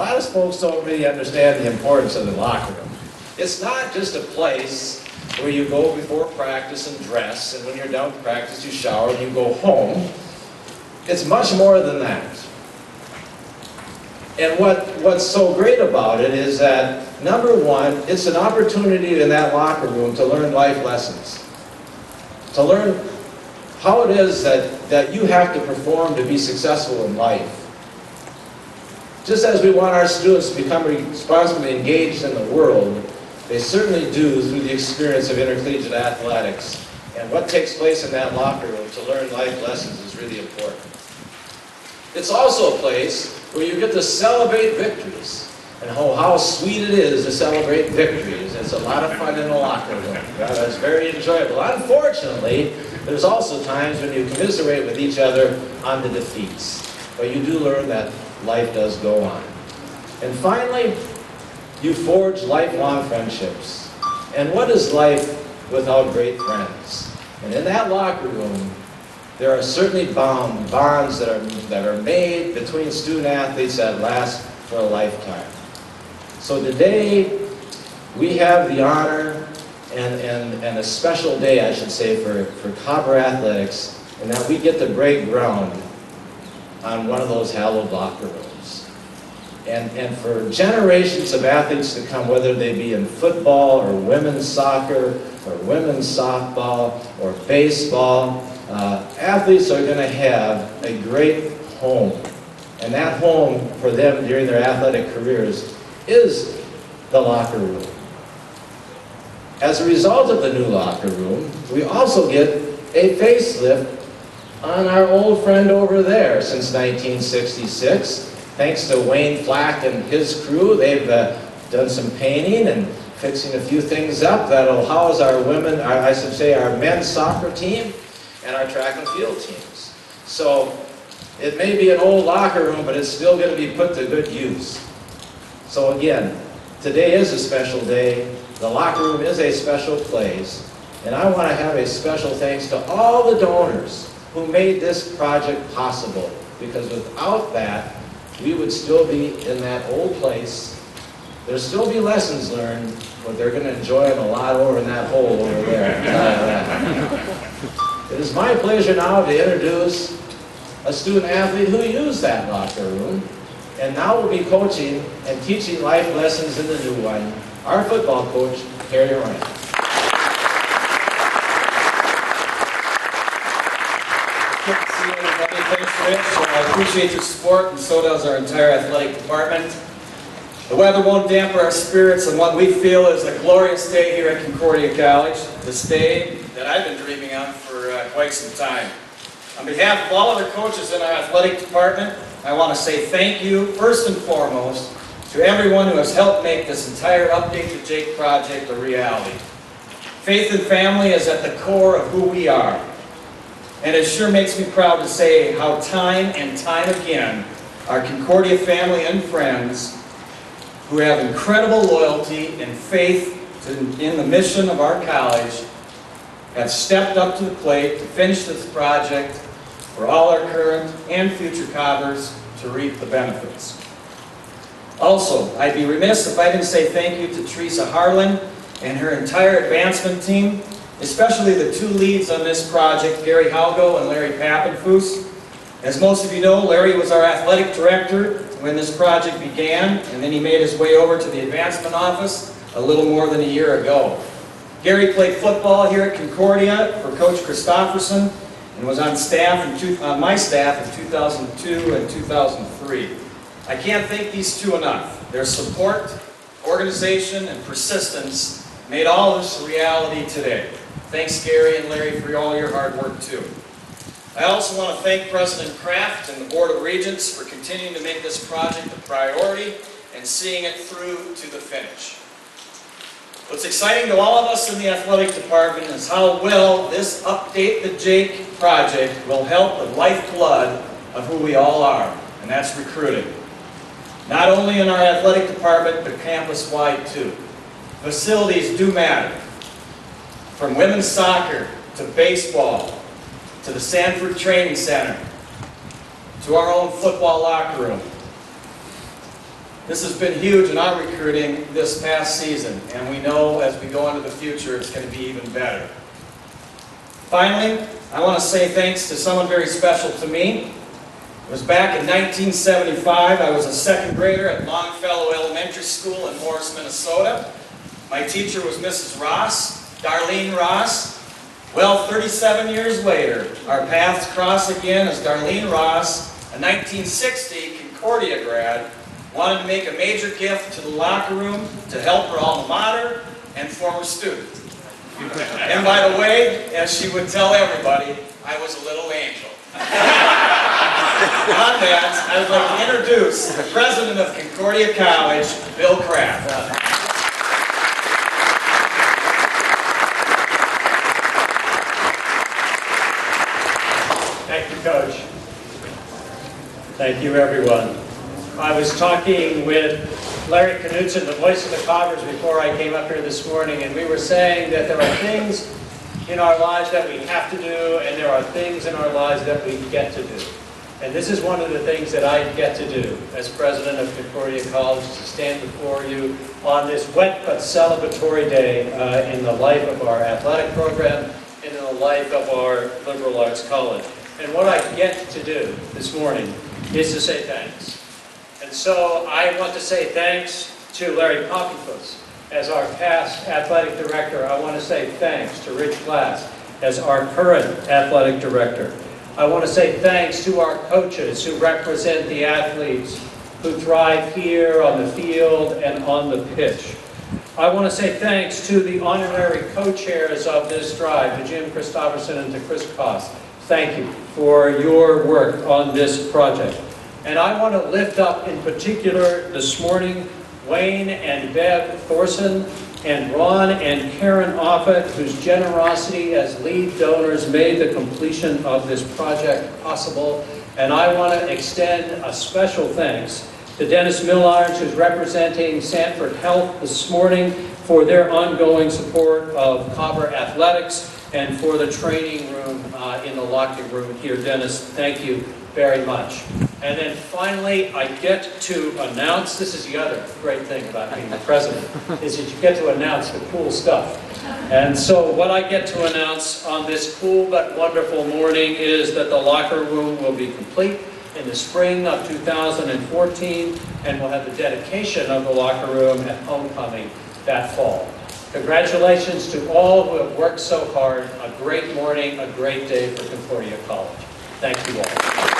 lot of folks don't really understand the importance of the locker room. It's not just a place where you go before practice and dress, and when you're done with practice you shower and you go home. It's much more than that. And what's so great about it is that, number one, it's an opportunity in that locker room to learn life lessons. To learn how it is that you have to perform to be successful in life. Just as we want our students to become responsibly engaged in the world, they certainly do through the experience of intercollegiate athletics. And what takes place in that locker room to learn life lessons is really important. It's also a place where you get to celebrate victories. And how sweet it is to celebrate victories. It's a lot of fun in the locker room. It's very enjoyable. Unfortunately, there's also times when you commiserate with each other on the defeats. But you do learn that life does go on. And finally, you forge lifelong friendships. And what is life without great friends? And in that locker room, there are certainly bonds that are made between student athletes that last for a lifetime. So today, we have the honor and a special day, I should say, for Cobber Athletics, in that we get to break ground on one of those hallowed locker rooms. And for generations of athletes to come, whether they be in football or women's soccer or women's softball or baseball, athletes are going to have a great home. And that home for them during their athletic careers is the locker room. As a result of the new locker room, we also get a facelift on our old friend over there since 1966. Thanks to Wayne Flack and his crew, they've done some painting and fixing a few things up that'll house our women, I should say our men's soccer team and our track and field teams. So it may be an old locker room, but it's still going to be put to good use. So again, today is a special day. The locker room is a special place. And I want to have a special thanks to all the donors who made this project possible. Because without that, we would still be in that old place. There'll still be lessons learned, but they're going to enjoy them a lot over in that hole over there. It is my pleasure now to introduce a student athlete who used that locker room and now will be coaching and teaching life lessons in the new one, our football coach, Horan. Good to see everybody. Thanks, Rich. I appreciate your support, and so does our entire athletic department. The weather won't dampen our spirits on what we feel is a glorious day here at Concordia College, this day that I've been dreaming of for quite some time. On behalf of all other coaches in our athletic department, I want to say thank you, first and foremost, to everyone who has helped make this entire Update to Jake project a reality. Faith and family is at the core of who we are. And it sure makes me proud to say how time and time again, our Concordia family and friends who have incredible loyalty and faith in the mission of our college have stepped up to the plate to finish this project for all our current and future Cobbers to reap the benefits. Also, I'd be remiss if I didn't say thank you to Teresa Harlan and her entire advancement team, especially the two leads on this project, Gary Halgo and Larry Pappenfuss. As most of you know, Larry was our athletic director when this project began, and then he made his way over to the advancement office a little more than a year ago. Gary played football here at Concordia for Coach Christofferson and was on my staff in 2002 and 2003. I can't thank these two enough. Their support, organization, and persistence made all this a reality today. Thanks, Gary and Larry, for all your hard work, too. I also want to thank President Kraft and the Board of Regents for continuing to make this project a priority and seeing it through to the finish. What's exciting to all of us in the athletic department is how well this Update the Jake project will help the lifeblood of who we all are, and that's recruiting. Not only in our athletic department, but campus-wide too. Facilities do matter. From women's soccer to baseball, to the Sanford Training Center, to our own football locker room. This has been huge in our recruiting this past season, and we know as we go into the future it's going to be even better. Finally, I want to say thanks to someone very special to me. It was back in 1975. I was a second grader at Longfellow Elementary School in Morris, Minnesota. My teacher was Mrs. Ross, Darlene Ross. Well, 37 years later, our paths cross again as Darlene Ross, a 1960 Concordia grad, wanted to make a major gift to the locker room to help her alma mater and former student. And by the way, as she would tell everybody, I was a little angel. On that, I would like to introduce the president of Concordia College, Bill Kraft. Thank you, Coach. Thank you, everyone. I was talking with Larry Knutson, the voice of the Cobbers, before I came up here this morning, and we were saying that there are things in our lives that we have to do, and there are things in our lives that we get to do. And this is one of the things that I get to do as president of Concordia College, to stand before you on this wet but celebratory day in the life of our athletic program and in the life of our liberal arts college. And what I get to do this morning is to say thanks. And so I want to say thanks to Larry Poppyfuss as our past athletic director. I want to say thanks to Rich Glas as our current athletic director. I want to say thanks to our coaches who represent the athletes who thrive here on the field and on the pitch. I want to say thanks to the honorary co-chairs of this drive, to Jim Christopherson and to Chris Koss. Thank you for your work on this project. And I want to lift up in particular this morning Wayne and Bev Thorson and Ron and Karen Offit, whose generosity as lead donors made the completion of this project possible. And I want to extend a special thanks to Dennis Millards, who's representing Sanford Health this morning, for their ongoing support of Cobber Athletics and for the training room in the locker room here. Dennis, thank you very much. And then finally, I get to announce, this is the other great thing about being the president, is that you get to announce the cool stuff. And so what I get to announce on this cool but wonderful morning is that the locker room will be complete in the spring of 2014, and we'll have the dedication of the locker room at homecoming that fall. Congratulations to all who have worked so hard. A great morning, a great day for Concordia College. Thank you all.